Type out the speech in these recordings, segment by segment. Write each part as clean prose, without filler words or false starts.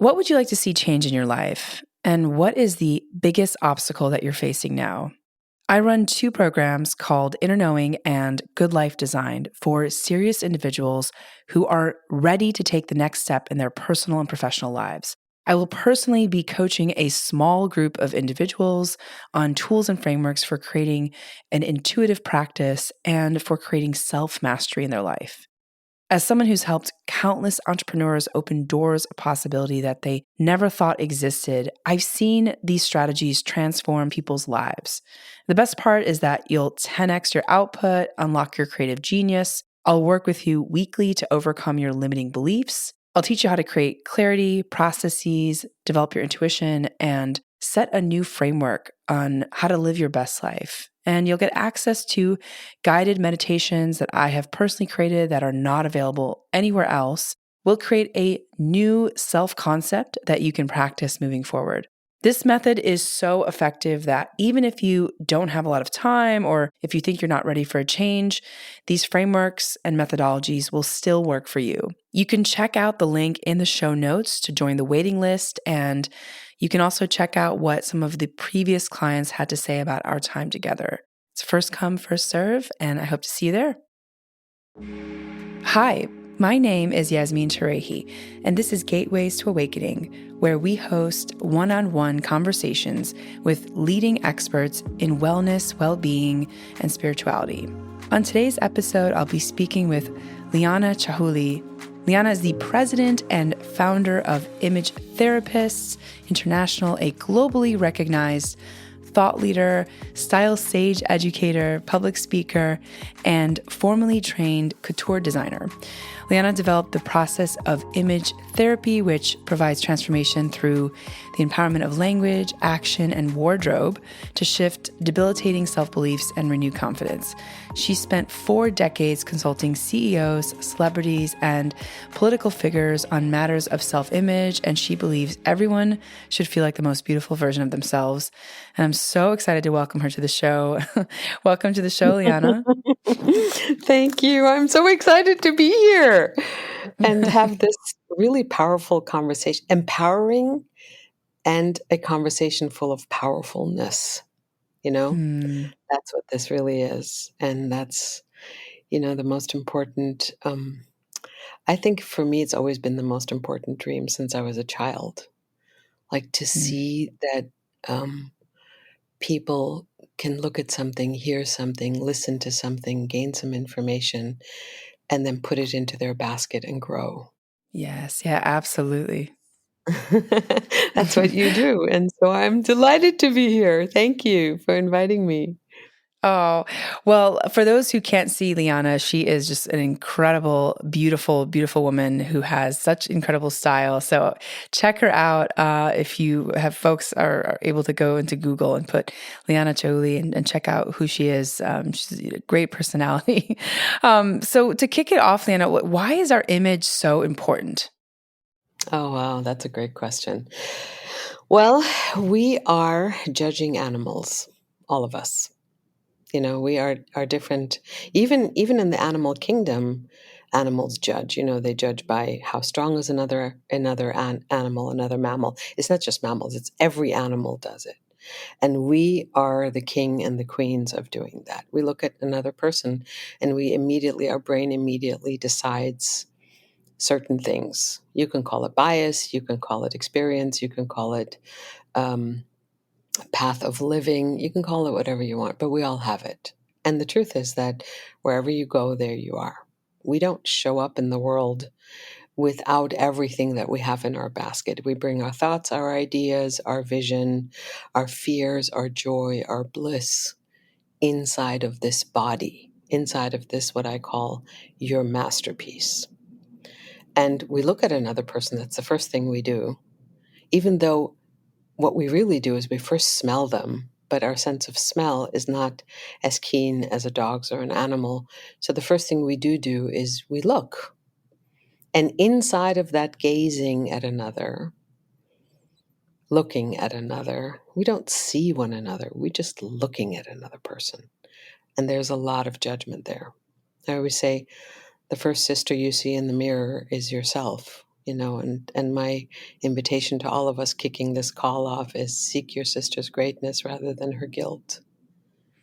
What would you like to see change in your life? And what is the biggest obstacle that you're facing now? I run 2 programs called Inner Knowing and Good Life Designed for serious individuals who are ready to take the next step in their personal and professional lives. I will personally be coaching a small group of individuals on tools and frameworks for creating an intuitive practice and for creating self mastery in their life. As someone who's helped countless entrepreneurs open doors of possibility that they never thought existed, I've seen these strategies transform people's lives. The best part is that you'll 10x your output, unlock your creative genius. I'll work with you weekly to overcome your limiting beliefs. I'll teach you how to create clarity, processes, develop your intuition, and set a new framework on how to live your best life. And you'll get access to guided meditations that I have personally created that are not available anywhere else. We'll create a new self-concept that you can practice moving forward. This method is so effective that even if you don't have a lot of time or if you think you're not ready for a change, these frameworks and methodologies will still work for you. You can check out the link in the show notes to join the waiting list, and you can also check out what some of the previous clients had to say about our time together. It's first come, first serve, and I hope to see you there. Hi, my name is Yasmin Tarehi, and this is Gateways to Awakening, where we host one-on-one conversations with leading experts in wellness, well-being, and spirituality. On today's episode, I'll be speaking with Liana Chaouli. Liana is the president and founder of Image Therapists International, a globally recognized thought leader, style sage educator, public speaker, and formally trained couture designer. Liana developed the process of image therapy, which provides transformation through the empowerment of language, action, and wardrobe to shift debilitating self-beliefs and renew confidence. She spent 4 decades consulting CEOs, celebrities, and political figures on matters of self-image, and she believes everyone should feel like the most beautiful version of themselves. And I'm so excited to welcome her to the show. Welcome to the show, Liana. Thank you. I'm so excited to be here and have this really powerful conversation, empowering and a conversation full of powerfulness. That's what this really is. And that's, the most important. I think for me, it's always been the most important dream since I was a child. Like to see that people can look at something, hear something, listen to something, gain some information, and then put it into their basket and grow. Yes, yeah, absolutely. That's what you do. And so I'm delighted to be here. Thank you for inviting me. Oh, well, for those who can't see Liana, she is just an incredible, beautiful, beautiful woman who has such incredible style. So check her out if you have folks are able to go into Google and put Liana Chaouli and check out who she is. She's a great personality. So to kick it off, Liana, why is our image so important? Oh, wow. That's a great question. Well, we are judging animals, all of us. We are different. Even in the animal kingdom, animals judge. They judge by how strong is another animal, another mammal. It's not just mammals; it's every animal does it. And we are the king and the queens of doing that. We look at another person, and our brain immediately decides certain things. You can call it bias, you can call it experience, you can call it path of living, you can call it whatever you want, but we all have it. And the truth is that wherever you go, there you are. We don't show up in the world without everything that we have in our basket. We bring our thoughts, our ideas, our vision, our fears, our joy, our bliss inside of this body, inside of this, what I call your masterpiece. And we look at another person, that's the first thing we do, even though what we really do is we first smell them, but our sense of smell is not as keen as a dog's or an animal. So the first thing we do is we look. And inside of that gazing at another, looking at another, we don't see one another. We're just looking at another person. And there's a lot of judgment there. I always say the first sister you see in the mirror is yourself. And my invitation to all of us kicking this call off is seek your sister's greatness rather than her guilt.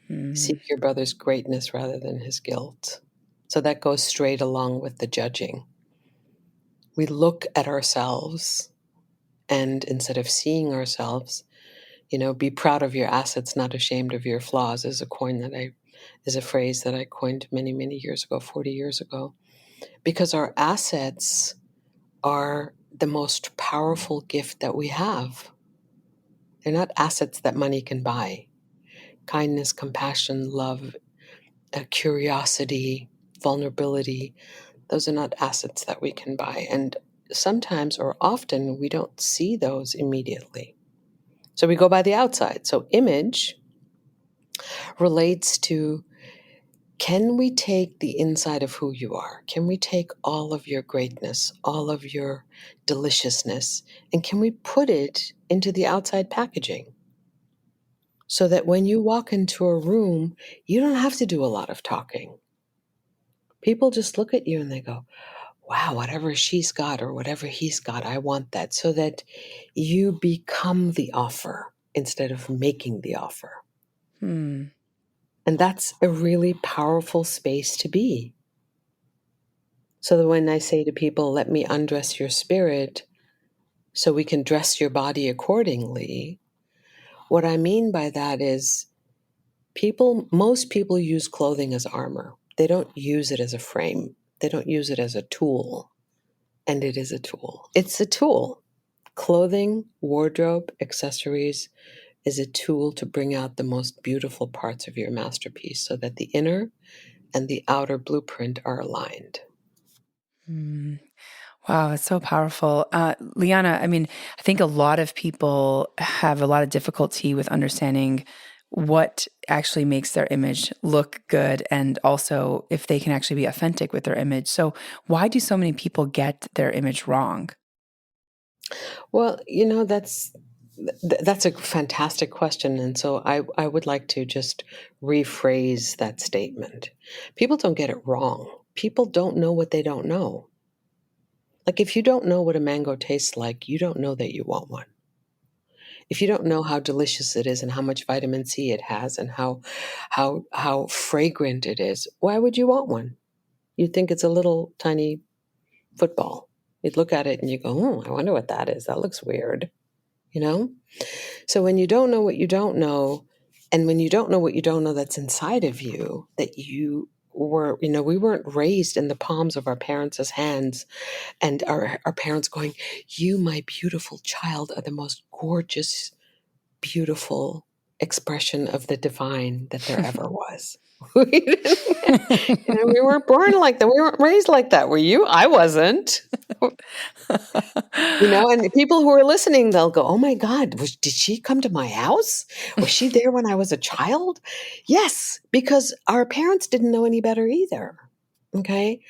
Mm. Seek your brother's greatness rather than his guilt. So that goes straight along with the judging. We look at ourselves, and instead of seeing ourselves, be proud of your assets, not ashamed of your flaws is a phrase that I coined many, many years ago, 40 years ago. Because our assets are the most powerful gift that we have. They're not assets that money can buy. Kindness, compassion, love, curiosity, vulnerability, those are not assets that we can buy. And sometimes or often we don't see those immediately. So we go by the outside. So image relates to, can we take the inside of who you are? Can we take all of your greatness, all of your deliciousness, and can we put it into the outside packaging? So that when you walk into a room, you don't have to do a lot of talking. People just look at you and they go, wow, whatever she's got or whatever he's got, I want that. So that you become the offer instead of making the offer. Mm. And that's a really powerful space to be. So that when I say to people, let me undress your spirit so we can dress your body accordingly, what I mean by that is most people use clothing as armor. They don't use it as a frame. They don't use it as a tool. And it is a tool. It's a tool. Clothing, wardrobe, accessories is a tool to bring out the most beautiful parts of your masterpiece so that the inner and the outer blueprint are aligned. Mm. Wow, it's so powerful. Liana, I mean, I think a lot of people have a lot of difficulty with understanding what actually makes their image look good and also if they can actually be authentic with their image. So, why do so many people get their image wrong? Well, that's a fantastic question. And so I would like to just rephrase that statement. People don't get it wrong. People don't know what they don't know. Like if you don't know what a mango tastes like, you don't know that you want one. If you don't know how delicious it is and how much vitamin C it has and how fragrant it is, why would you want one? You'd think it's a little tiny football. You'd look at it and you go, "Oh, I wonder what that is. That looks weird." You know? So when you don't know what you don't know, and when you don't know what you don't know that's inside of you, that we weren't raised in the palms of our parents' hands and our parents going, you, my beautiful child, are the most gorgeous, beautiful expression of the divine that there ever was. We weren't born like that. We weren't raised like that. Were you? I wasn't. And people who are listening, they'll go, oh my God, did she come to my house? Was she there when I was a child? Yes, because our parents didn't know any better either. Okay.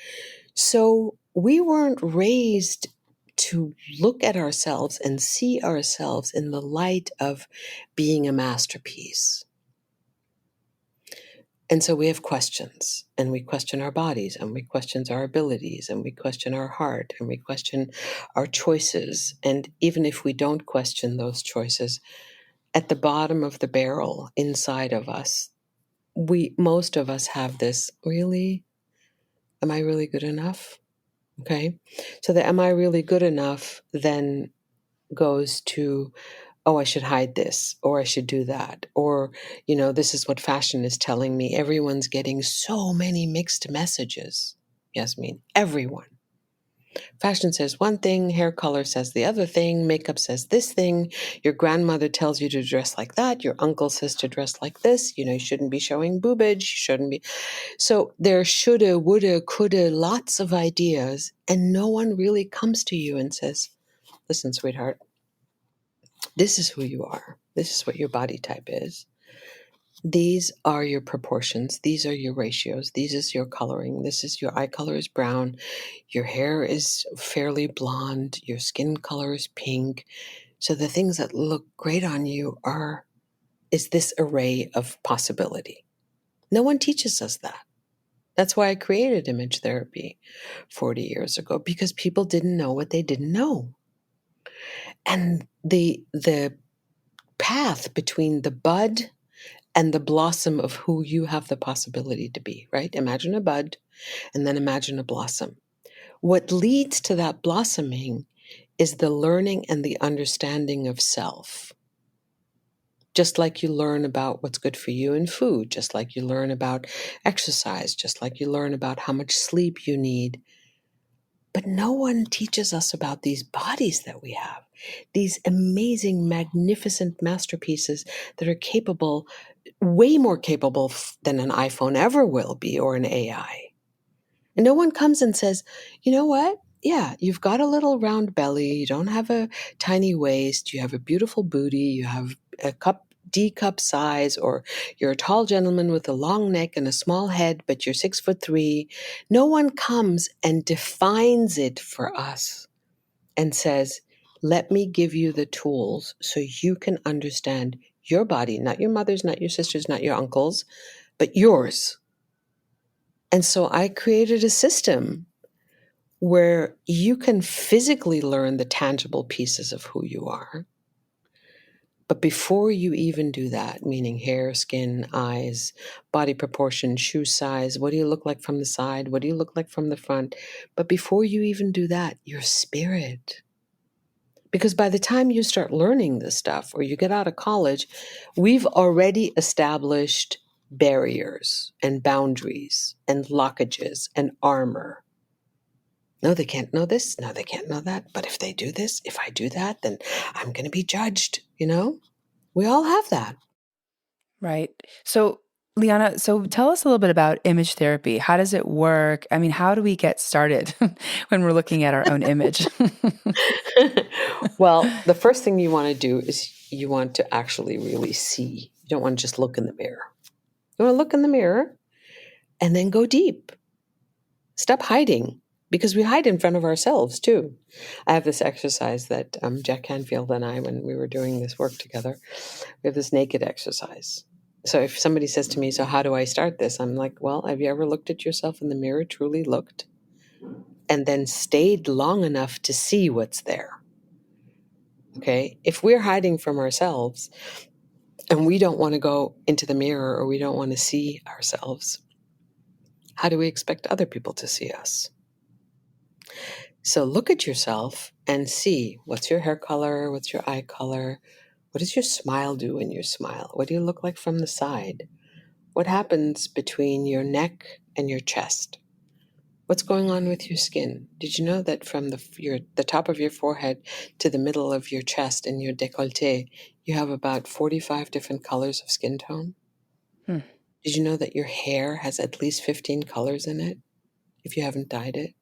So we weren't raised to look at ourselves and see ourselves in the light of being a masterpiece. And so we have questions, and we question our bodies, and we question our abilities, and we question our heart, and we question our choices. And even if we don't question those choices, at the bottom of the barrel inside of us, most of us have this, really, am I really good enough? Okay. So the am I really good enough then goes to, oh, I should hide this, or I should do that, or, this is what fashion is telling me. Everyone's getting so many mixed messages. Yasmin, everyone. Fashion says one thing, hair color says the other thing, makeup says this thing, your grandmother tells you to dress like that, your uncle says to dress like this, you shouldn't be showing boobage, you shouldn't be. So there shoulda, woulda, coulda, lots of ideas, and no one really comes to you and says, listen, sweetheart, this is who you are. This is what your body type is. These are your proportions. These are your ratios. This is your coloring. This is your eye color is brown. Your hair is fairly blonde. Your skin color is pink. So the things that look great on you is this array of possibility. No one teaches us that. That's why I created image therapy 40 years ago, because people didn't know what they didn't know. And the path between the bud and the blossom of who you have the possibility to be, right? Imagine a bud and then imagine a blossom. What leads to that blossoming is the learning and the understanding of self. Just like you learn about what's good for you in food, just like you learn about exercise, just like you learn about how much sleep you need. But no one teaches us about these bodies that we have, these amazing, magnificent masterpieces that are capable, way more capable than an iPhone ever will be, or an AI. And no one comes and says, you know what? Yeah, you've got a little round belly. You don't have a tiny waist. You have a beautiful booty. You have a D cup size, or you're a tall gentleman with a long neck and a small head, but you're 6'3". No one comes and defines it for us and says, let me give you the tools so you can understand your body, not your mother's, not your sister's, not your uncle's, but yours. And so I created a system where you can physically learn the tangible pieces of who you are. But before you even do that, meaning hair, skin, eyes, body proportion, shoe size, what do you look like from the side? What do you look like from the front? But before you even do that, your spirit. Because by the time you start learning this stuff or you get out of college, we've already established barriers and boundaries and lockages and armor. No, they can't know this. No, they can't know that. But if they do this, if I do that, then I'm going to be judged, you know? We all have that. Right. So, Liana, so tell us a little bit about image therapy. How does it work? I mean, how do we get started when we're looking at our own image? Well, the first thing you want to do is you want to actually really see. You don't want to just look in the mirror. You want to look in the mirror and then go deep. Stop hiding, because we hide in front of ourselves too. I have this exercise that Jack Canfield and I, when we were doing this work together, we have this naked exercise. So if somebody says to me, so how do I start this? I'm like, well, have you ever looked at yourself in the mirror, truly looked, and then stayed long enough to see what's there? Okay. If we're hiding from ourselves and we don't want to go into the mirror, or we don't want to see ourselves, how do we expect other people to see us? So look at yourself and see, what's your hair color? What's your eye color? What does your smile do when you smile? What do you look like from the side? What happens between your neck and your chest? What's going on with your skin? Did you know that from the top of your forehead to the middle of your chest and your décolleté, you have about 45 different colors of skin tone? Hmm. Did you know that your hair has at least 15 colors in it if you haven't dyed it?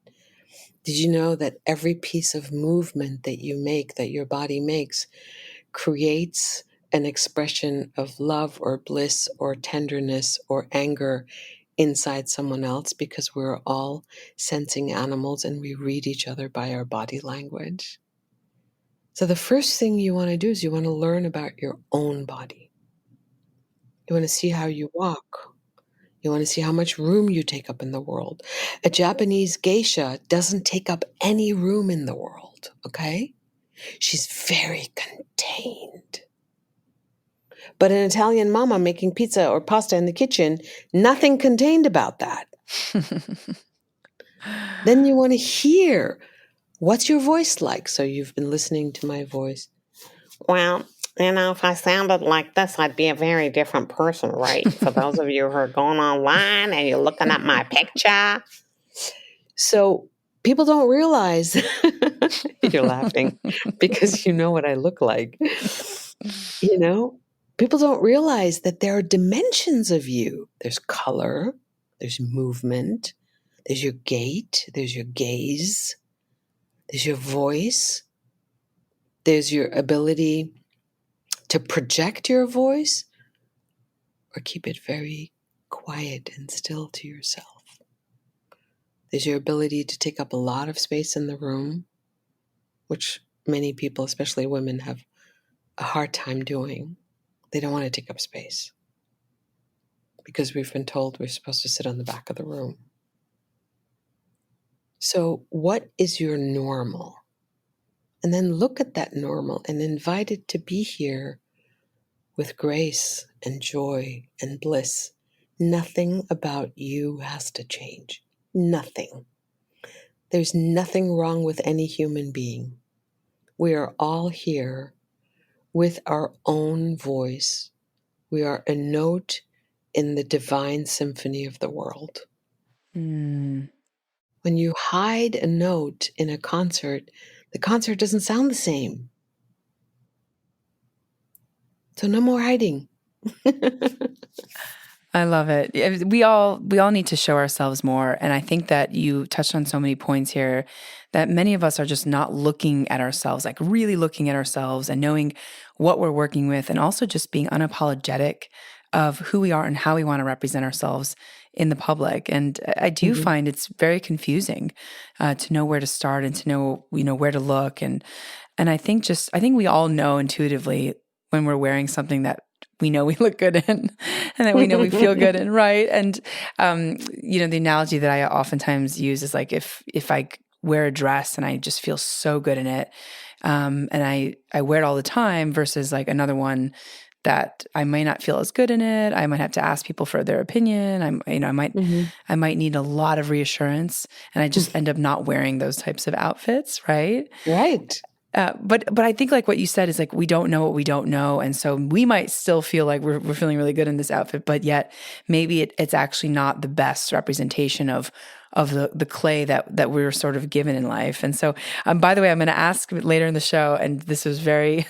Did you know that every piece of movement that you make, that your body makes, creates an expression of love or bliss or tenderness or anger inside someone else, because we're all sensing animals and we read each other by our body language? So the first thing you want to do is you want to learn about your own body. You want to see how you walk. You want to see how much room you take up in the world. A Japanese geisha doesn't take up any room in the world, okay? She's very contained. But an Italian mama making pizza or pasta in the kitchen, nothing contained about that. Then you want to hear, what's your voice like? So you've been listening to my voice. Well, if I sounded like this, I'd be a very different person, right? For those of you who are going online and you're looking at my picture. So people don't realize, you're laughing because you know what I look like. You know, people don't realize that there are dimensions of you. There's color, there's movement, there's your gait, there's your gaze, there's your voice, there's your ability to project your voice or keep it very quiet and still to yourself. There's your ability to take up a lot of space in the room, which many people, especially women, have a hard time doing. They don't want to take up space because we've been told we're supposed to sit on the back of the room. So, what is your normal? And then look at that normal and invite it to be here with grace and joy and bliss. Nothing about you has to change. Nothing. There's nothing wrong with any human being. We are all here with our own voice. We are a note in the divine symphony of the world. Mm. When you hide a note in a concert, the concert doesn't sound the same. So no more hiding. I love it. We all need to show ourselves more, and I think that you touched on so many points here that many of us are just not looking at ourselves, like really looking at ourselves and knowing what we're working with, and also just being unapologetic of who we are and how we want to represent ourselves in the public. And I do Mhm. find it's very confusing to know where to start and to know where to look, and I think we all know intuitively when we're wearing something that we know we look good in and that we know we feel good in, right? And the analogy that I oftentimes use is like if I wear a dress and I just feel so good in it, and I wear it all the time versus like another one that I might not feel as good in it. I might have to ask people for their opinion. Mhm. I might need a lot of reassurance, and I just end up not wearing those types of outfits, right? Right. But I think like what you said is like we don't know what we don't know, and so we might still feel like we're feeling really good in this outfit, but yet maybe it's actually not the best representation of the clay that we were sort of given in life. And so, by the way, I'm going to ask later in the show, and this was very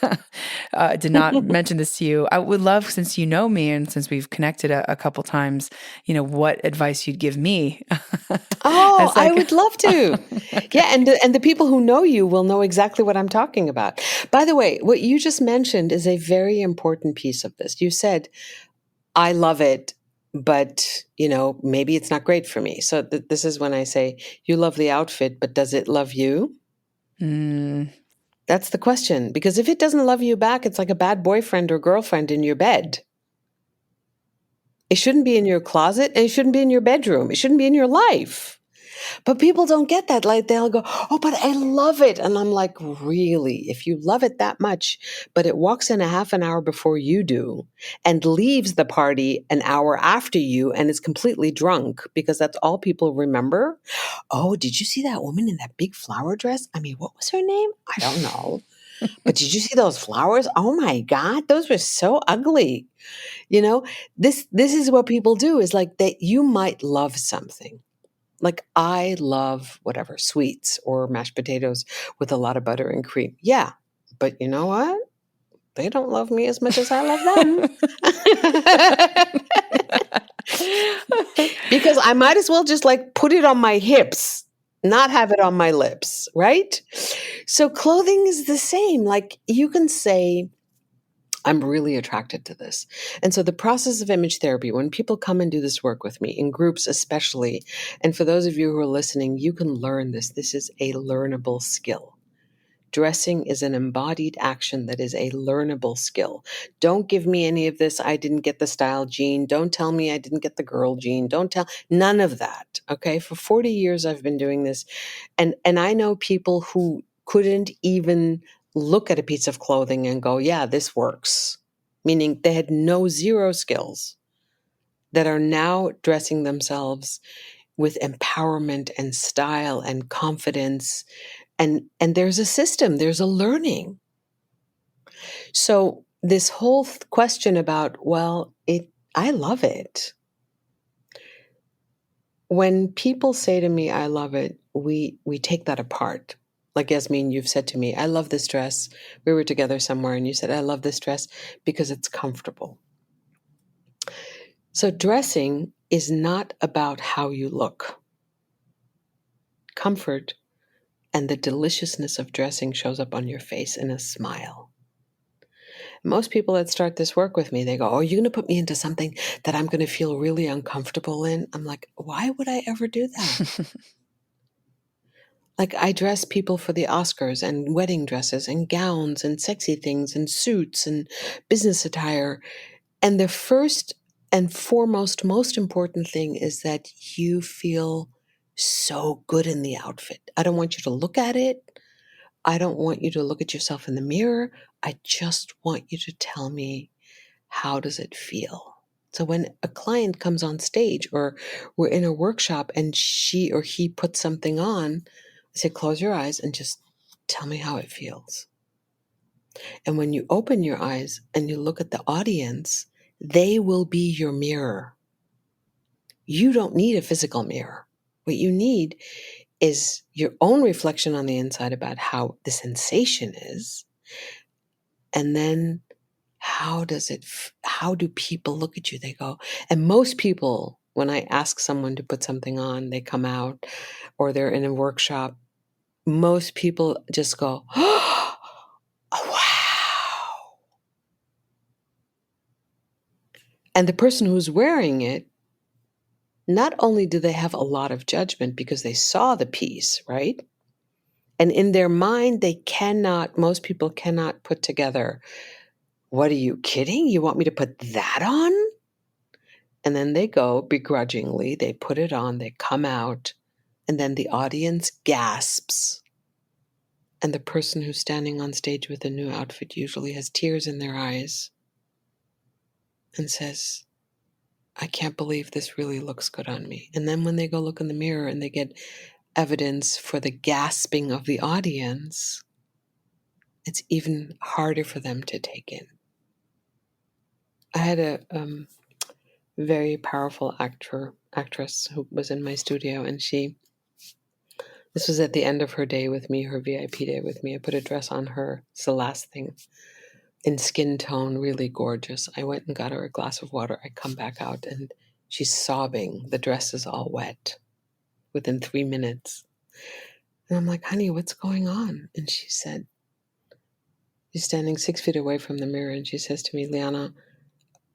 did not mention this to you. I would love, since you know me and since we've connected a couple times, what advice you'd give me. Oh, As I like, would love to. Yeah, okay. and the people who know you will know exactly what I'm talking about. By the way, what you just mentioned is a very important piece of this. You said, "I love it, but, maybe it's not great for me." So this is when I say, "You love the outfit, but does it love you?" Mm, That's the question. Because if it doesn't love you back, it's like a bad boyfriend or girlfriend in your bed. It shouldn't be in your closet, and it shouldn't be in your bedroom. It shouldn't be in your life. But people don't get that. Like they'll go, "Oh, but I love it." And I'm like, really? If you love it that much, but it walks in a half an hour before you do and leaves the party an hour after you and is completely drunk because that's all people remember. "Oh, did you see that woman in that big flower dress? I mean, what was her name? I don't know. But did you see those flowers? Oh my God, those were so ugly." You know, this is what people do is like that you might love something. Like I love whatever, sweets or mashed potatoes with a lot of butter and cream. Yeah. But you know what? They don't love me as much as I love them. Because I might as well just like put it on my hips, not have it on my lips, right? So clothing is the same. Like you can say, "I'm really attracted to this." And so the process of image therapy, when people come and do this work with me, in groups especially, and for those of you who are listening, you can learn this. This is a learnable skill. Dressing is an embodied action that is a learnable skill. Don't give me any of this, "I didn't get the style gene." Don't tell me I didn't get the girl gene. Don't tell none of that. Okay. For 40 years I've been doing this. And I know people who couldn't even look at a piece of clothing and go, "Yeah, this works." Meaning they had no zero skills that are now dressing themselves with empowerment and style and confidence. And there's a system, there's a learning. So this whole question about, well, I love it. When people say to me, "I love it," we take that apart. Like Yasmin, you've said to me, "I love this dress." We were together somewhere and you said, "I love this dress because it's comfortable." So dressing is not about how you look. Comfort and the deliciousness of dressing shows up on your face in a smile. Most people that start this work with me, they go, "Oh, you're going to put me into something that I'm going to feel really uncomfortable in?" I'm like, why would I ever do that? Like I dress people for the Oscars and wedding dresses and gowns and sexy things and suits and business attire. And the first and foremost, most important thing is that you feel so good in the outfit. I don't want you to look at it. I don't want you to look at yourself in the mirror. I just want you to tell me, how does it feel? So when a client comes on stage or we're in a workshop and she or he puts something on, I say, close your eyes and just tell me how it feels. And when you open your eyes and you look at the audience, they will be your mirror. You don't need a physical mirror. What you need is your own reflection on the inside about how the sensation is. And then how do people look at you? They go, and most people, when I ask someone to put something on, they come out or they're in a workshop, most people just go, oh, wow. And the person who's wearing it, not only do they have a lot of judgment because they saw the piece, right? And in their mind, most people cannot put together, what are you kidding? You want me to put that on? And then they go begrudgingly, they put it on, they come out, and then the audience gasps. And the person who's standing on stage with a new outfit usually has tears in their eyes and says, I can't believe this really looks good on me. And then when they go look in the mirror and they get evidence for the gasping of the audience, it's even harder for them to take in. I had a very powerful actress who was in my studio, and this was at the end of her day with me, her VIP day with me. I put a dress on her. It's the last thing. In skin tone, really gorgeous. I went and got her a glass of water. I come back out and she's sobbing. The dress is all wet within 3 minutes. And I'm like, honey, what's going on? And she said, she's standing 6 feet away from the mirror and she says to me, Liana,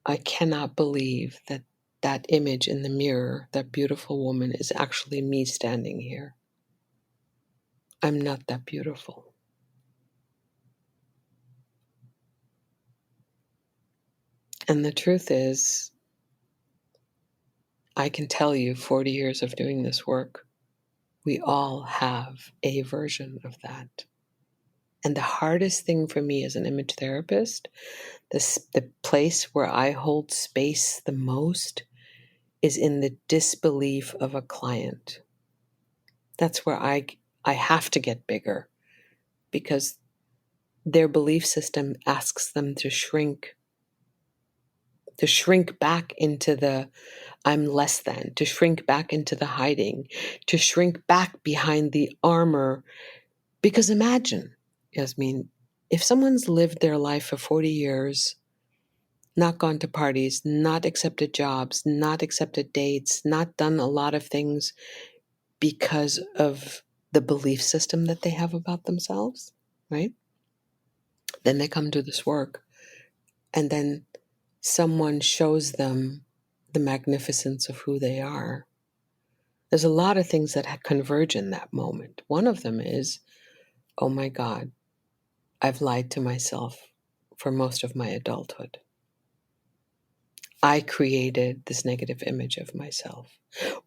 I cannot believe that that image in the mirror, that beautiful woman, is actually me standing here. I'm not that beautiful. And the truth is, I can tell you 40 years of doing this work, we all have a version of that. And the hardest thing for me as an image therapist, the place where I hold space the most, is in the disbelief of a client. That's where I have to get bigger because their belief system asks them to shrink back into the I'm less than, to shrink back into the hiding, to shrink back behind the armor. Because imagine, Yasmin, if someone's lived their life for 40 years, not gone to parties, not accepted jobs, not accepted dates, not done a lot of things because of the belief system that they have about themselves, right? Then they come to this work and then someone shows them the magnificence of who they are. There's a lot of things that converge in that moment. One of them is, oh my God, I've lied to myself for most of my adulthood. I created this negative image of myself.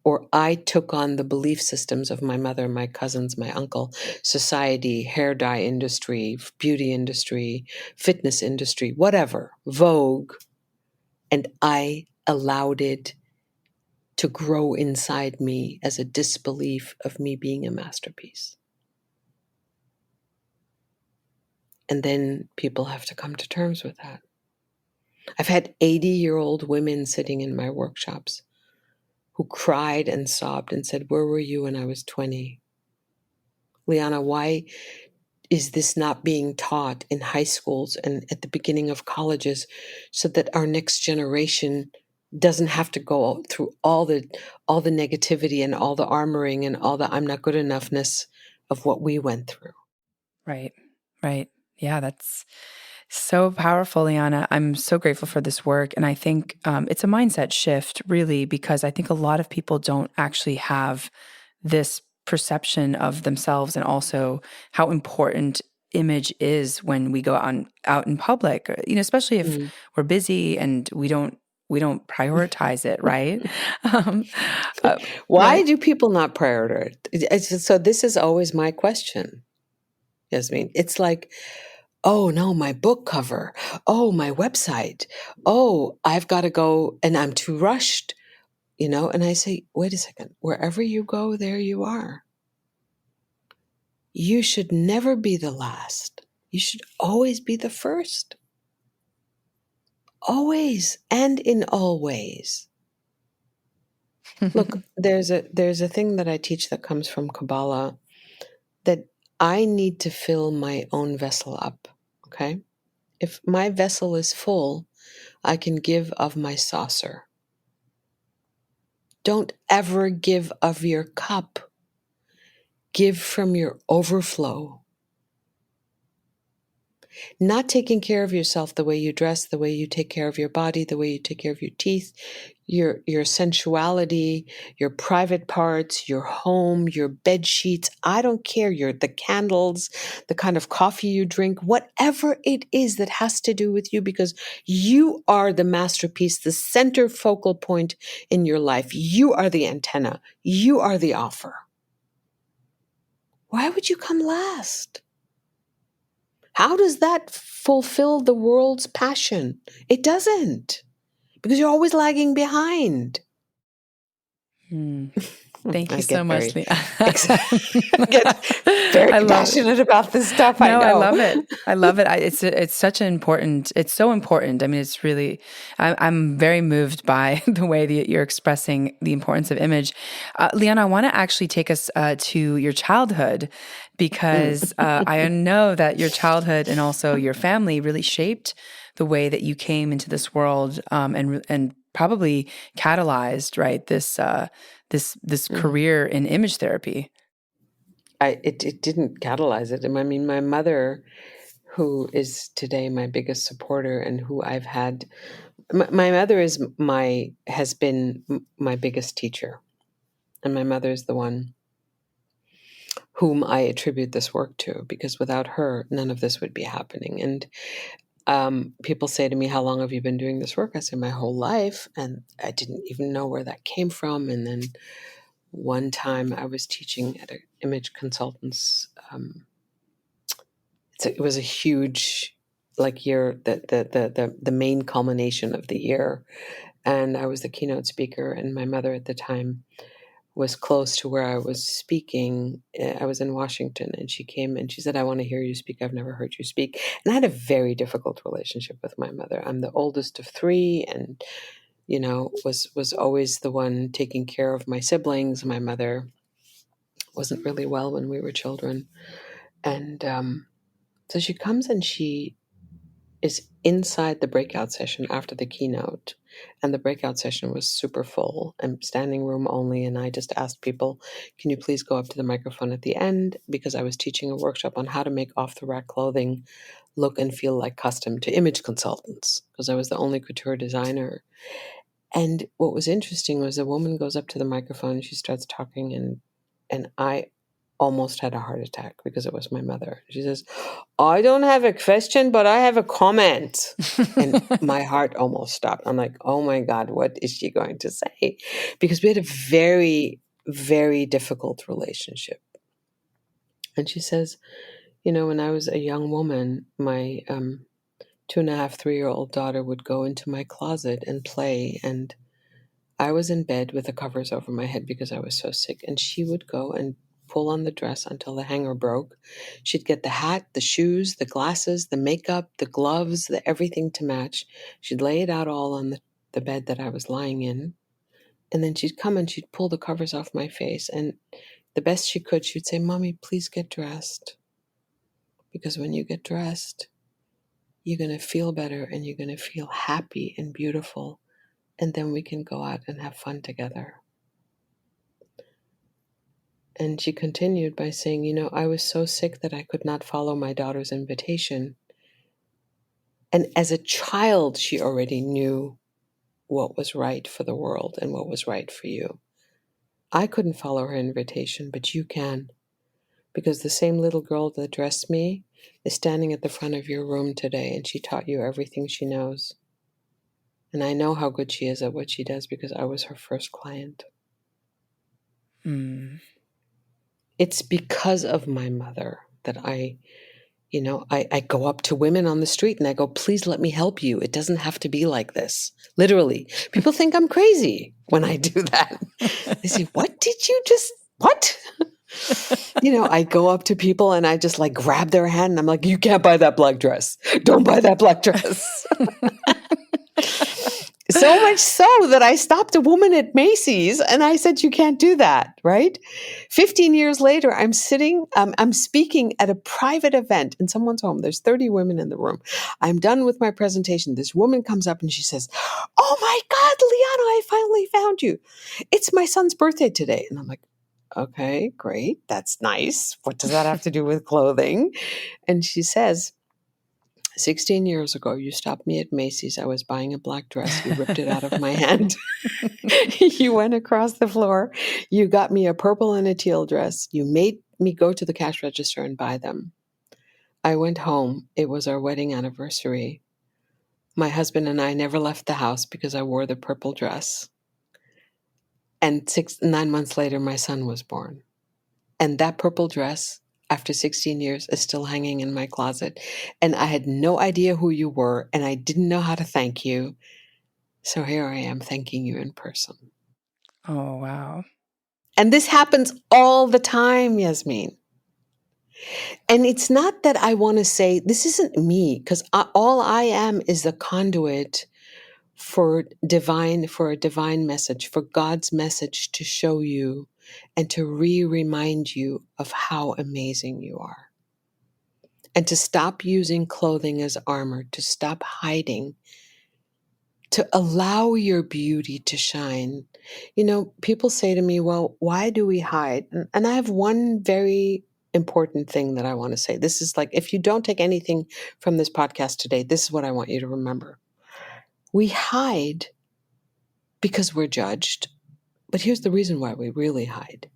Or I took on the belief systems of my mother, my cousins, my uncle, society, hair dye industry, beauty industry, fitness industry, whatever, Vogue, and I allowed it to grow inside me as a disbelief of me being a masterpiece. And then people have to come to terms with that. I've had 80-year-old women sitting in my workshops who cried and sobbed and said, where were you when I was 20? Liana, why is this not being taught in high schools and at the beginning of colleges so that our next generation doesn't have to go through all the negativity and all the armoring and all the I'm not good enoughness of what we went through? Right. Yeah, that's so powerful, Liana. I'm so grateful for this work. And I think it's a mindset shift, really, because I think a lot of people don't actually have this perception of themselves and also how important image is when we go out in public, especially if we're busy and we don't we don't prioritize it, right? Um, Why right? do people not prioritize it? So this is always my question, Yasmin. It's like, oh no, my book cover. Oh, my website. Oh, I've got to go and I'm too rushed, And I say, wait a second, wherever you go, there you are. You should never be the last. You should always be the first. Always and in all ways. Look, there's a thing that I teach that comes from Kabbalah, that I need to fill my own vessel up. Okay? If my vessel is full, I can give of my saucer. Don't ever give of your cup. Give from your overflow. Not taking care of yourself the way you dress, the way you take care of your body, the way you take care of your teeth, your sensuality, your private parts, your home, your bed sheets. I don't care. The candles, the kind of coffee you drink, whatever it is that has to do with you, because you are the masterpiece, the center focal point in your life. You are the antenna. You are the offer. Why would you come last? How does that fulfill the world's passion? It doesn't, because you're always lagging behind. Thank I you so get much, very, Leah. get very I love it. passionate about this stuff. I No, I know. love it. I love it. It's such an important. It's so important. I mean, it's really. I'm very moved by the way that you're expressing the importance of image, Liana. I want to actually take us to your childhood, because I know that your childhood and also your family really shaped the way that you came into this world, and probably catalyzed, right, this career in image therapy. It didn't catalyze it. I mean, my mother, who is today my biggest supporter and who I've had, my mother has been my biggest teacher, and my mother is the one whom I attribute this work to, because without her, none of this would be happening. And people say to me, how long have you been doing this work? I say, my whole life. And I didn't even know where that came from. And then one time I was teaching at an image consultant's, it was a huge, like, year, the main culmination of the year. And I was the keynote speaker, and my mother at the time was close to where I was speaking. I was in Washington, and she came and she said, I want to hear you speak. I've never heard you speak. And I had a very difficult relationship with my mother. I'm the oldest of three, and, was always the one taking care of my siblings. My mother wasn't really well when we were children. And so she comes and she is inside the breakout session after the keynote, and the breakout session was super full and standing room only. And I just asked people, can you please go up to the microphone at the end, because I was teaching a workshop on how to make off the rack clothing look and feel like custom to image consultants, because I was the only couture designer. And what was interesting was a woman goes up to the microphone and she starts talking, and I almost had a heart attack, because it was my mother. She says, I don't have a question, but I have a comment. And my heart almost stopped. I'm like, oh my God, what is she going to say? Because we had a very, very difficult relationship. And she says, when I was a young woman, my 2.5, 3-year-old daughter would go into my closet and play, and I was in bed with the covers over my head because I was so sick. And she would go and pull on the dress until the hanger broke. She'd get the hat, the shoes, the glasses, the makeup, the gloves, the everything to match. She'd lay it out all on the bed that I was lying in. And then she'd come and she'd pull the covers off my face. And the best she could, she'd say, Mommy, please get dressed. Because when you get dressed, you're going to feel better and you're going to feel happy and beautiful. And then we can go out and have fun together. And she continued by saying, I was so sick that I could not follow my daughter's invitation. And as a child, she already knew what was right for the world and what was right for you. I couldn't follow her invitation, but you can. Because the same little girl that dressed me is standing at the front of your room today, and she taught you everything she knows. And I know how good she is at what she does because I was her first client. Mm. It's because of my mother that I go up to women on the street and I go, please let me help you. It doesn't have to be like this. Literally. People think I'm crazy when I do that. They say, what? I go up to people and I just like grab their hand and I'm like, you can't buy that black dress. Don't buy that black dress. So much so that I stopped a woman at Macy's and I said, you can't do that, right? 15 years later, I'm speaking at a private event in someone's home. There's 30 women in the room. I'm done with my presentation. This woman comes up and she says, oh my God, Liana, I finally found you. It's my son's birthday today. And I'm like, okay, great. That's nice. What does that have to do with clothing? And she says, 16 years ago, you stopped me at Macy's. I was buying a black dress. You ripped it out of my hand. You went across the floor. You got me a purple and a teal dress. You made me go to the cash register and buy them. I went home. It was our wedding anniversary. My husband and I never left the house because I wore the purple dress. And 9 months later, my son was born. And that purple dress, after 16 years, is still hanging in my closet. And I had no idea who you were, and I didn't know how to thank you. So here I am thanking you in person. Oh, wow. And this happens all the time, Yasmin. And it's not that I want to say, this isn't me, because all I am is the conduit for a divine message, for God's message to show you and to remind you of how amazing you are. And to stop using clothing as armor, to stop hiding, to allow your beauty to shine. People say to me, well, why do we hide? And I have one very important thing that I want to say. This is like, if you don't take anything from this podcast today, this is what I want you to remember. We hide because we're judged. But here's the reason why we really hide.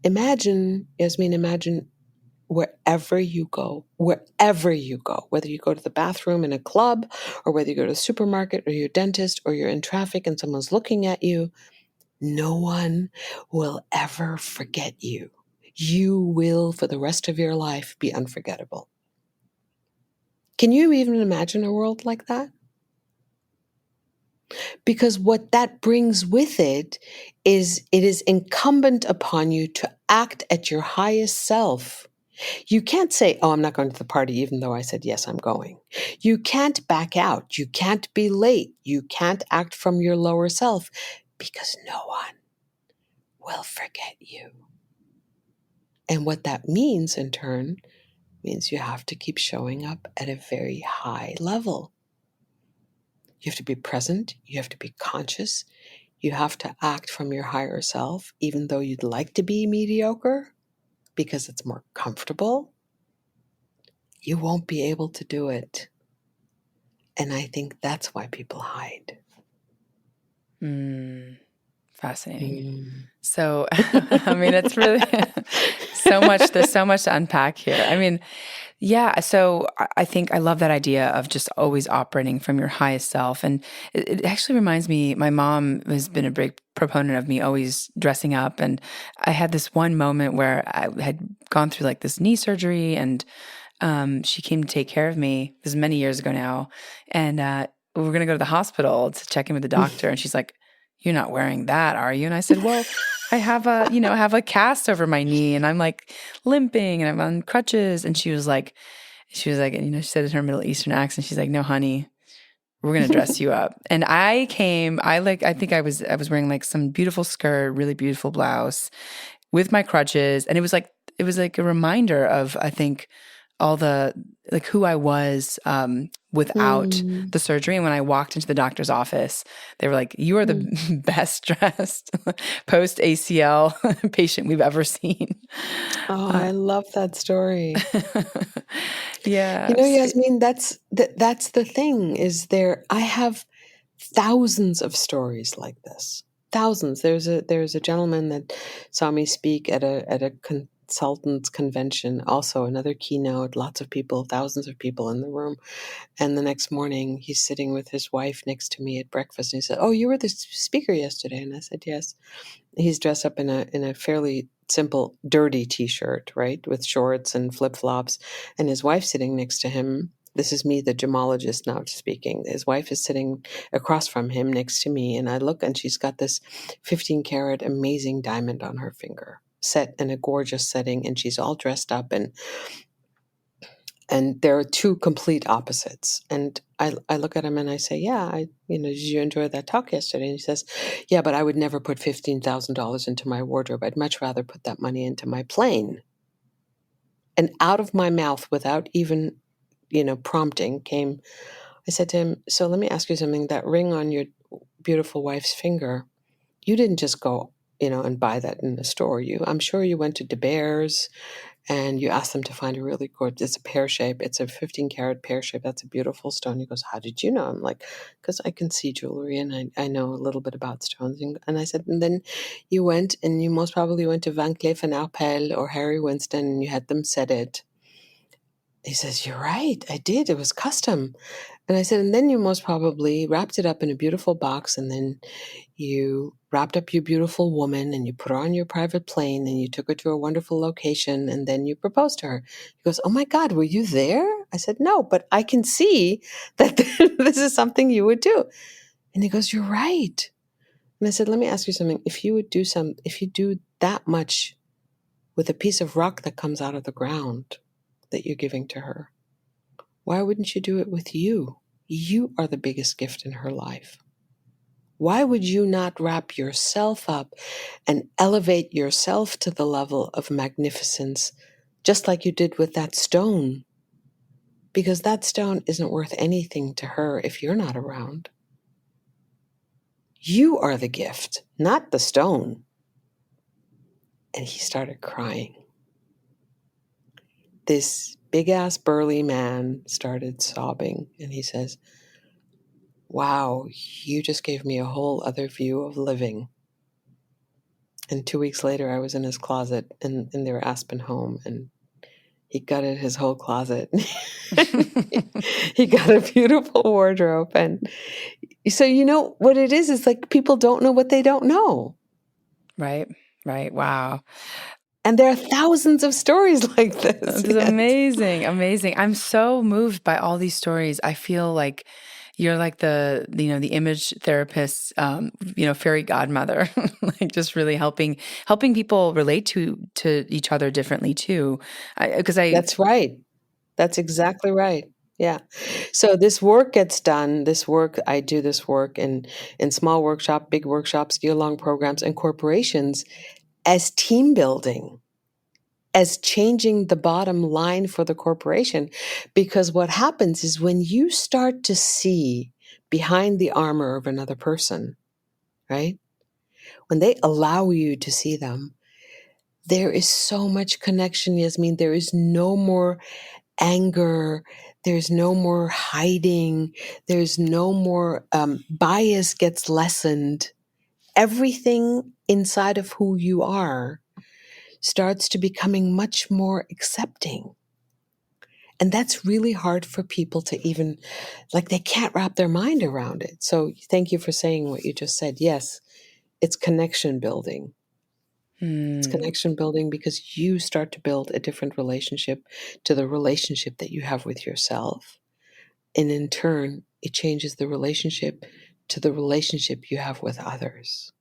Imagine, Yasmin, wherever you go, whether you go to the bathroom in a club, or whether you go to the supermarket or your dentist, or you're in traffic and someone's looking at you, no one will ever forget you. You will, for the rest of your life, be unforgettable. Can you even imagine a world like that? Because what that brings with it is incumbent upon you to act at your highest self. You can't say, oh, I'm not going to the party, even though I said, yes, I'm going. You can't back out. You can't be late. You can't act from your lower self, because no one will forget you. And what that means, in turn, means you have to keep showing up at a very high level. You have to be present. You have to be conscious. You have to act from your higher self, even though you'd like to be mediocre, because it's more comfortable. You won't be able to do it. And I think that's why people hide. Fascinating. So, I mean, it's really so much. There's so much to unpack here. I mean, yeah. So I think I love that idea of just always operating from your highest self. And it actually reminds me, my mom has been a big proponent of me always dressing up. And I had this one moment where I had gone through like this knee surgery, and she came to take care of me. This is many years ago now. And we were going to go to the hospital to check in with the doctor. And she's like, you're not wearing that, are you? And I said, well, I have a cast over my knee, and I'm like limping, and I'm on crutches. And she was like, she said in her Middle Eastern accent, she's like, no, honey, we're going to dress you up. And I think I was wearing like some beautiful skirt, really beautiful blouse with my crutches. And it was like a reminder of, I think, all the, like, who I was without the surgery. And when I walked into the doctor's office, they were like, you are the best dressed post ACL patient we've ever seen. Oh, I love that story. Yeah. Yasmin, that's the thing, I have thousands of stories like this. Thousands. There's a gentleman that saw me speak at a Sultan's convention, also another keynote, lots of people, thousands of people in the room. And the next morning, he's sitting with his wife next to me at breakfast, and he said, "Oh, you were the speaker yesterday?" And I said, "Yes." He's dressed up in a fairly simple, dirty T-shirt, right, with shorts and flip-flops, and his wife sitting next to him. This is me, the gemologist, now speaking. His wife is sitting across from him next to me, and I look, and she's got this 15-carat amazing diamond on her finger, set in a gorgeous setting, and she's all dressed up, and there are two complete opposites. And I look at him and I say, "Yeah, did you enjoy that talk yesterday?" And he says, "Yeah, but I would never put $15,000 into my wardrobe. I'd much rather put that money into my plane." And out of my mouth, without even, prompting, came, I said to him, "So let me ask you something. That ring on your beautiful wife's finger, you didn't just go, and buy that in the store. I'm sure you went to De Beers and you ask them to find a really good, it's a pear shape. It's a 15-carat pear shape. That's a beautiful stone." He goes, "How did you know?" I'm like, "Because I can see jewelry and I know a little bit about stones." And I said, "And then you went and you most probably went to Van Cleef and Arpels or Harry Winston and you had them set it." He says, "You're right. I did. It was custom." And I said, "And then you most probably wrapped it up in a beautiful box, and then you wrapped up your beautiful woman and you put her on your private plane and you took her to a wonderful location and then you proposed to her." He goes, "Oh my God, were you there?" I said, "No, but I can see that this is something you would do." And he goes, "You're right." And I said, "Let me ask you something. If you do that much with a piece of rock that comes out of the ground that you're giving to her, why wouldn't you do it with you? You are the biggest gift in her life. Why would you not wrap yourself up and elevate yourself to the level of magnificence, just like you did with that stone? Because that stone isn't worth anything to her if you're not around. You are the gift, not the stone." And he started crying. This big-ass burly man started sobbing, and he says, "Wow, you just gave me a whole other view of living." And 2 weeks later, I was in his closet in their Aspen home, and he gutted his whole closet. He got a beautiful wardrobe. And so, what it is like people don't know what they don't know. Right. Wow. And there are thousands of stories like this. It's amazing. Amazing. I'm so moved by all these stories. I feel like you're like the image therapist, fairy godmother, like just really helping people relate to each other differently too. That's right. That's exactly right. Yeah. So this work gets done. I do this work in small workshop, big workshops, year-long programs, and corporations as team building, as changing the bottom line for the corporation. Because what happens is when you start to see behind the armor of another person, right? When they allow you to see them, there is so much connection, Yasmin. There is no more anger. There's no more hiding. There's no more bias gets lessened. Everything inside of who you are starts to becoming much more accepting. And that's really hard for people to even, they can't wrap their mind around it. So thank you for saying what you just said. Yes, it's connection building. It's connection building because you start to build a different relationship to the relationship that you have with yourself. And in turn, it changes the relationship to the relationship you have with others.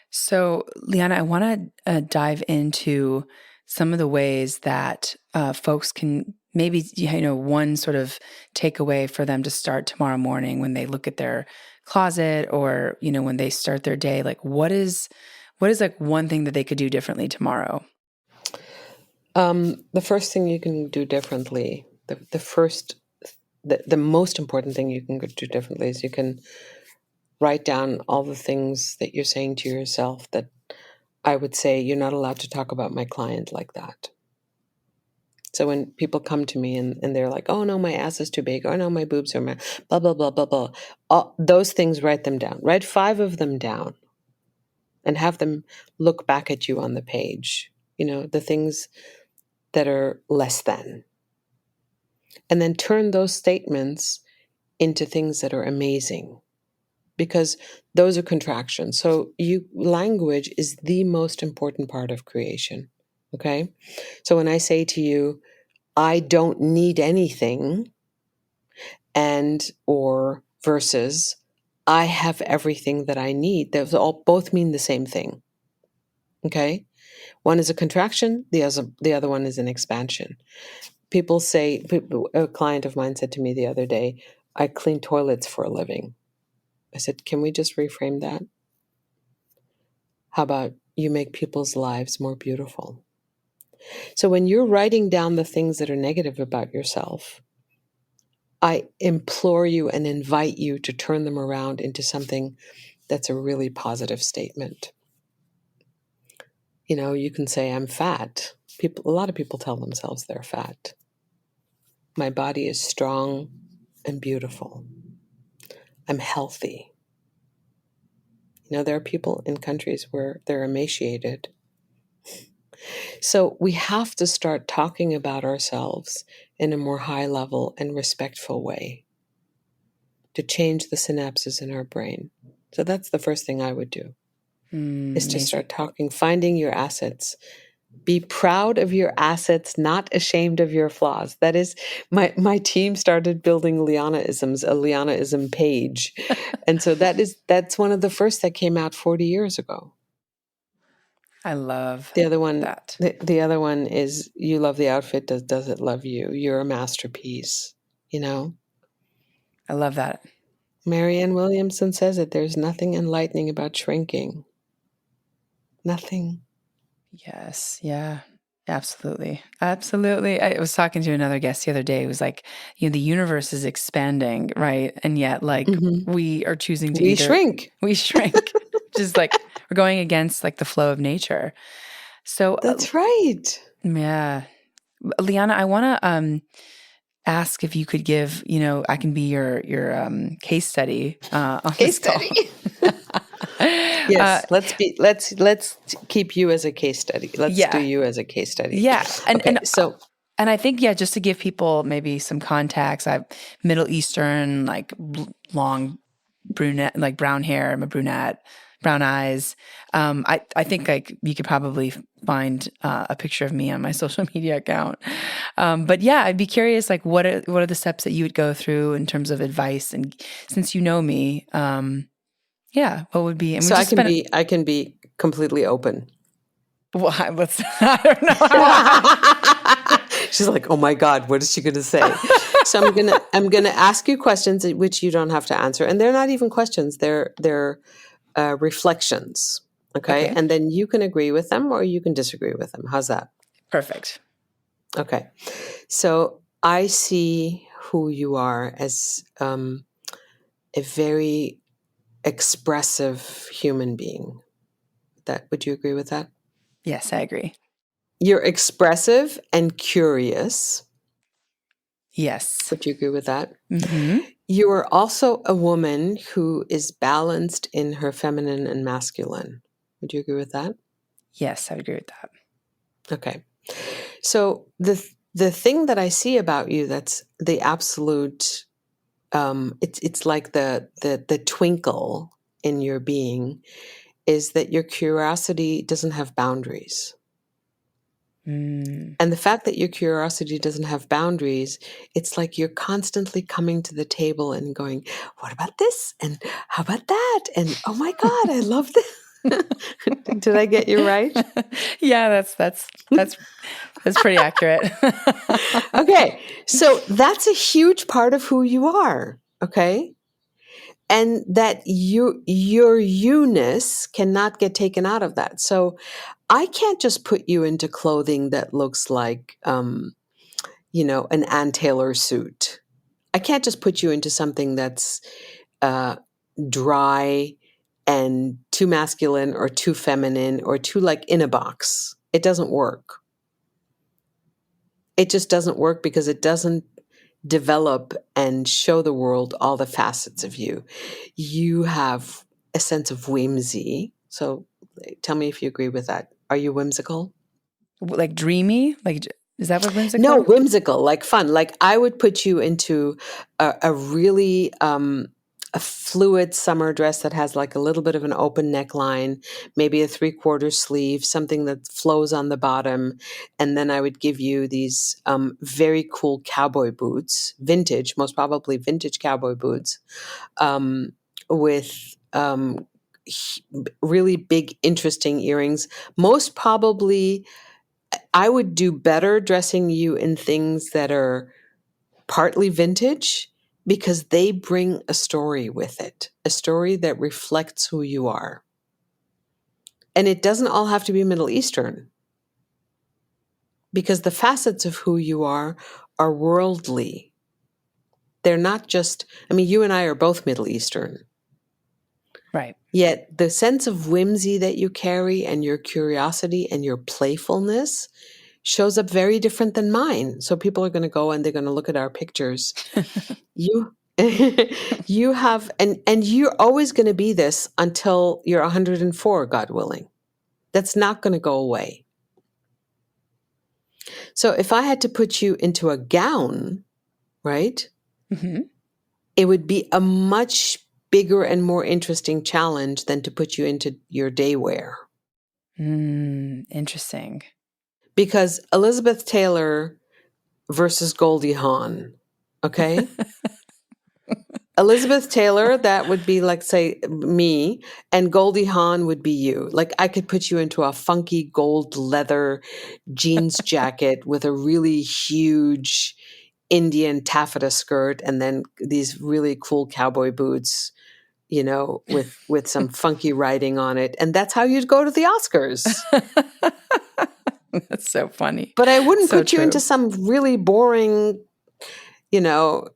So, Liana, I want to dive into some of the ways that folks can maybe, one sort of takeaway for them to start tomorrow morning when they look at their closet or, when they start their day. Like, what is like one thing that they could do differently tomorrow? The first thing you can do differently, the most important thing you can do differently is you can write down all the things that you're saying to yourself that I would say you're not allowed to talk about my client like that. So when people come to me and they're like, "Oh no, my ass is too big," or "No, my boobs are my blah, blah, blah, blah, blah," all those things, write them down. Write 5 of them down and have them look back at you on the page. the things that are less than. And then turn those statements into things that are amazing, because those are contractions. So language is the most important part of creation. Okay? So when I say to you, I don't need anything, or versus I have everything that I need, those both mean the same thing. Okay? One is a contraction, the other one is an expansion. People say, a client of mine said to me the other day, I clean toilets for a living. I said, can we just reframe that? How about you make people's lives more beautiful? So when you're writing down the things that are negative about yourself, I implore you and invite you to turn them around into something that's a really positive statement. You can say, I'm fat. A lot of people tell themselves they're fat. My body is strong and beautiful. I'm healthy. There are people in countries where they're emaciated. So we have to start talking about ourselves in a more high level and respectful way to change the synapses in our brain. So that's the first thing I would do, is to start talking, finding your assets. Be proud of your assets, not ashamed of your flaws. That is, my team started building Liana-isms, a Liana-ism page. And so that's one of the first that came out 40 years ago. I love the other one. that. The other one is, you love the outfit, does it love you? You're a masterpiece, I love that. Marianne Williamson says it, there's nothing enlightening about shrinking. Nothing. Yes. Yeah. Absolutely. Absolutely. I was talking to another guest the other day. It was like, the universe is expanding, right? And yet, we are choosing to shrink. We shrink. Just like we're going against the flow of nature. So that's right. Yeah. Liana, I want to ask if you could give, I can be your case study on case study. Yes, let's keep you as a case study. Let's do you as a case study. Yeah, and I think just to give people maybe some context, I'm Middle Eastern, long brunette, brown hair. I'm a brunette, brown eyes. I think you could probably find a picture of me on my social media account. But yeah, I'd be curious, what are the steps that you would go through in terms of advice? And since you know me, what would be? And so I can be completely open. Well, I don't know. She's like, oh my God, what is she going to say? So I'm gonna ask you questions which you don't have to answer, and they're not even questions; they're reflections. Okay, and then you can agree with them or you can disagree with them. How's that? Perfect. Okay, so I see who you are as a very expressive human being. Would you agree with that? Yes, I agree. You're expressive and curious. Yes. Would you agree with that? Mm-hmm. You are also a woman who is balanced in her feminine and masculine. Would you agree with that? Yes, I would agree with that. Okay. So the thing that I see about you that's the absolute, it's like the twinkle in your being, is that your curiosity doesn't have boundaries. And the fact that your curiosity doesn't have boundaries, it's like you're constantly coming to the table and going, what about this? And how about that? And oh my God, I love this. Did I get you right? Yeah, that's pretty accurate. Okay. So that's a huge part of who you are. Okay. And that your you-ness cannot get taken out of that. So I can't just put you into clothing that looks like, an Ann Taylor suit. I can't just put you into something that's dry and too masculine or too feminine or too in a box. It doesn't work. It just doesn't work because it doesn't develop and show the world all the facets of you. You have a sense of whimsy. So tell me if you agree with that. Are you whimsical? Like dreamy? Like, is that what No, whimsical? whimsical, like fun. Like I would put you into a really a fluid summer dress that has like a little bit of an open neckline, maybe a 3/4 sleeve, something that flows on the bottom. And then I would give you these very cool cowboy boots, vintage, most probably vintage cowboy boots, with really big, interesting earrings. Most probably I would do better dressing you in things that are partly vintage because they bring a story with it, a story that reflects who you are. And it doesn't all have to be Middle Eastern because the facets of who you are worldly. They're not just, I mean, you and I are both Middle Eastern. Right. Yet the sense of whimsy that you carry and your curiosity and your playfulness shows up very different than mine. So people are going to go and they're going to look at our pictures. You you have and you're always going to be this until you're 104, God willing. That's not going to go away. So if I had to put you into a gown, right? Mm-hmm. It would be a much bigger and more interesting challenge than to put you into your day wear. Interesting. Because Elizabeth Taylor versus Goldie Hawn, okay? Elizabeth Taylor, that would be like, say, me, and Goldie Hawn would be you. Like, I could put you into a funky gold leather jeans jacket with a really huge Indian taffeta skirt and then these really cool cowboy boots, you know, with some funky writing on it. And that's how you'd go to the Oscars. That's so funny. But I wouldn't So put you into true. some really boring, you know,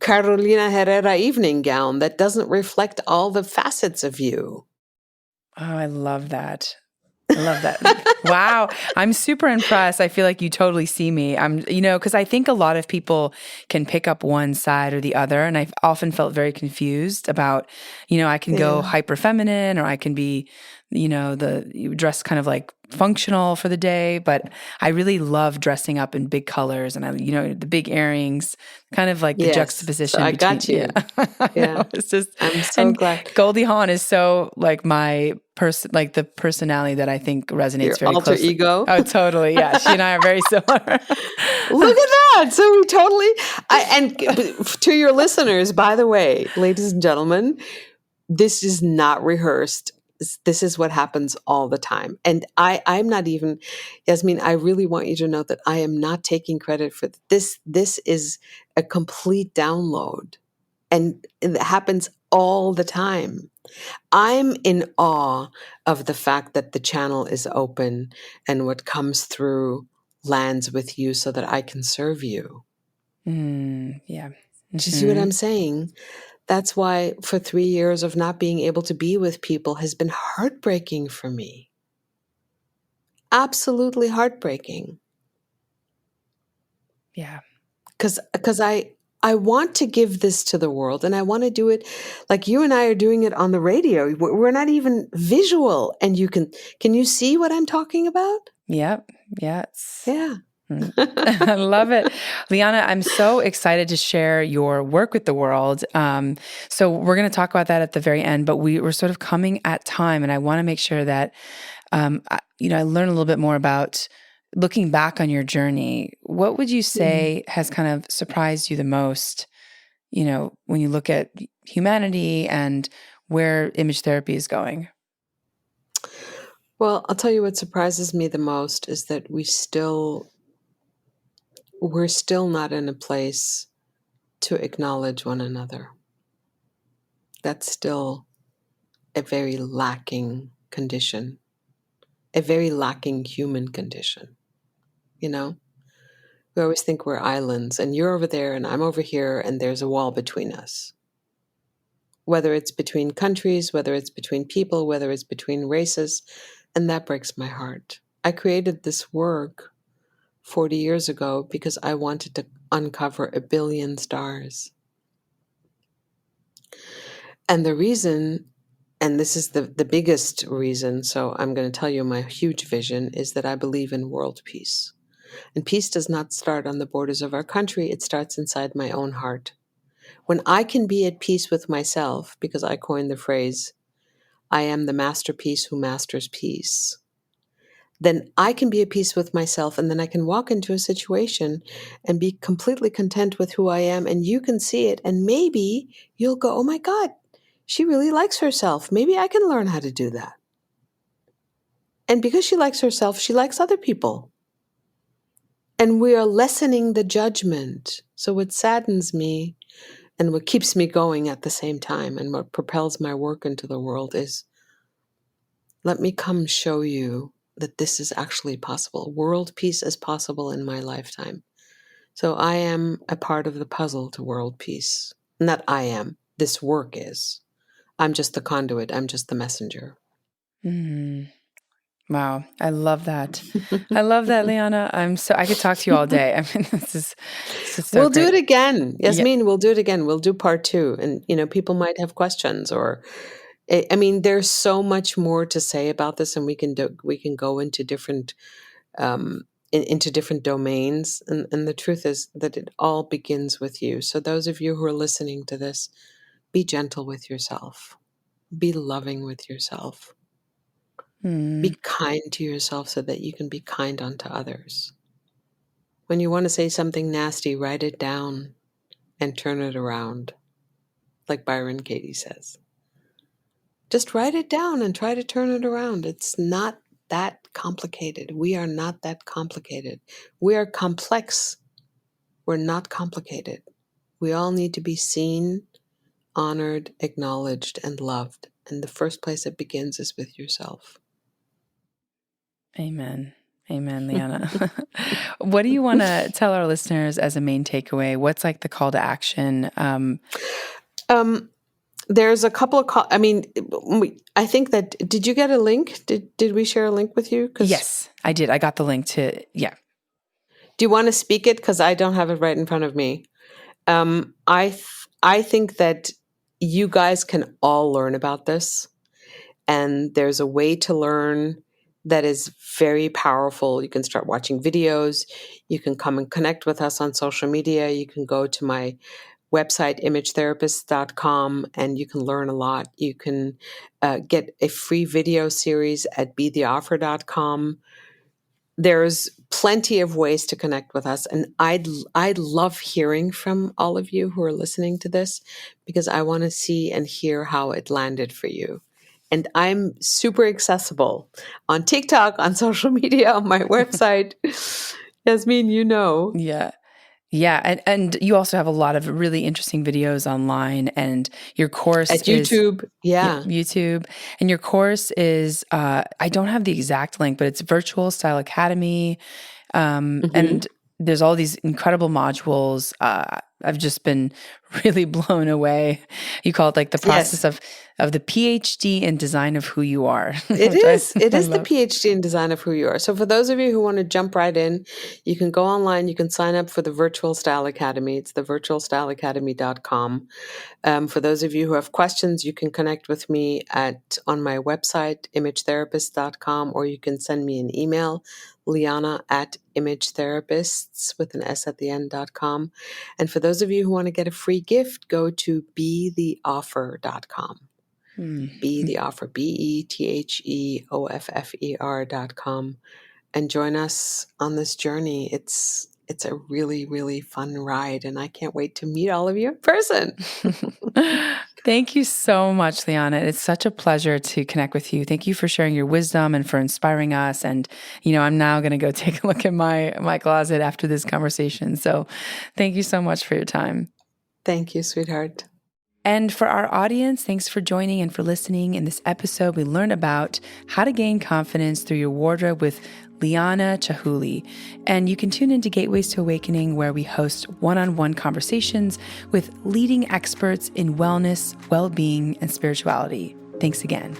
Carolina Herrera evening gown that doesn't reflect all the facets of you. Oh, I love that. I love that. Wow. I'm super impressed. I feel like you totally see me. Because I think a lot of people can pick up one side or the other. And I've often felt very confused about, I can go Yeah. hyper feminine or I can be, you dress kind of like functional for the day. But I really love dressing up in big colors and the big earrings, kind of like the Yes. So juxtaposition I between, got yeah, you. I Yeah. know. It's just, I'm so and glad. Goldie Hawn is so like my person, like the personality that I think resonates Your very alter closely. ego. Oh, totally. Yeah. She and I are very similar. Look at that. So we totally, to your listeners, by the way, ladies and gentlemen, this is not rehearsed. This is what happens all the time. And I'm not even, Yasmin, I really want you to know that I am not taking credit for this. This is a complete download. And it happens all the time. I'm in awe of the fact that the channel is open and what comes through lands with you so that I can serve you. Yeah. Do you see what Mm-hmm. I'm saying? That's why for 3 years of not being able to be with people has been heartbreaking for me. Absolutely heartbreaking. Yeah. Because I want to give this to the world and I want to do it like you and I are doing it on the radio. We're not even visual and can you see what I'm talking about? Yep. Yeah. Yeah. I love it. Liana, I'm so excited to share your work with the world. So we're going to talk about that at the very end, but we're sort of coming at time and I want to make sure that, I learn a little bit more about looking back on your journey. What would you say has kind of surprised you the most, when you look at humanity and where image therapy is going? Well, I'll tell you what surprises me the most is that we're still not in a place to acknowledge one another. That's still a very lacking condition, a very lacking human condition. You know, we always think we're islands and you're over there and I'm over here and there's a wall between us. Whether it's between countries, whether it's between people, whether it's between races, and that breaks my heart. I created this work 40 years ago because I wanted to uncover a billion stars. And the reason, and this is the biggest reason, so I'm going to tell you my huge vision is that I believe in world peace. And peace does not start on the borders of our country, it starts inside my own heart. When I can be at peace with myself, because I coined the phrase, I am the masterpiece who masters peace, then I can be at peace with myself, and then I can walk into a situation and be completely content with who I am, and you can see it, and maybe you'll go, oh my God, she really likes herself. Maybe I can learn how to do that. And because she likes herself, she likes other people. And we are lessening the judgment. So what saddens me and what keeps me going at the same time and what propels my work into the world is, let me come show you that this is actually possible. World peace is possible in my lifetime. So I am a part of the puzzle to world peace. Not I am. This work is. I'm just the conduit. I'm just the messenger. Mm. Wow. I love that. I love that, Liana. I could talk to you all day. I mean, this is so We'll do great. it again. Yeah. Yasmin, we'll do it again. We'll do part 2. And, people might have questions or, I mean, there's so much more to say about this, and we can go into different, into different domains. And the truth is that it all begins with you. So those of you who are listening to this, be gentle with yourself. Be loving with yourself. Be kind to yourself so that you can be kind unto others. When you want to say something nasty, write it down and turn it around, like Byron Katie says. Just write it down and try to turn it around. It's not that complicated. We are not that complicated. We are complex. We're not complicated. We all need to be seen, honored, acknowledged, and loved. And the first place it begins is with yourself. Amen. Amen, Liana. What do you want to tell our listeners as a main takeaway? What's like the call to action? There's a couple of I think that, did you get a link? Did we share a link with you? Yes, I did. I got the link to, yeah. Do you want to speak it? Because I don't have it right in front of me. I think that you guys can all learn about this. And there's a way to learn that is very powerful. You can start watching videos. You can come and connect with us on social media. You can go to my website, imagetherapist.com, and you can learn a lot. You can get a free video series at betheoffer.com. There's plenty of ways to connect with us. And I'd love hearing from all of you who are listening to this, because I want to see and hear how it landed for you. And I'm super accessible on TikTok, on social media, on my website. Yasmin, you know. Yeah. Yeah. And you also have a lot of really interesting videos online, and your course at YouTube. YouTube. And your course is, I don't have the exact link, but it's Virtual Style Academy. And there's all these incredible modules. I've just been really blown away. You call it like the process of the PhD in design of who you are. It is the PhD in design of who you are. So for those of you who want to jump right in, you can go online. You can sign up for the Virtual Style Academy. It's the virtualstyleacademy.com. For those of you who have questions, you can connect with me on my website, imagetherapist.com, or you can send me an email, liana@imagetherapists with an S at the end.com. And for those of you who want to get a free gift, go to betheoffer.com. Be the offer, betheoffer.com, and join us on this journey. It's a really, really fun ride, and I can't wait to meet all of you in person. Thank you so much, Liana. It's such a pleasure to connect with you. Thank you for sharing your wisdom and for inspiring us. And, I'm now going to go take a look at my closet after this conversation. So thank you so much for your time. Thank you, sweetheart. And for our audience, thanks for joining and for listening. In this episode, we learned about how to gain confidence through your wardrobe with Liana Chaouli. And you can tune into Gateways to Awakening, where we host one-on-one conversations with leading experts in wellness, well-being, and spirituality. Thanks again.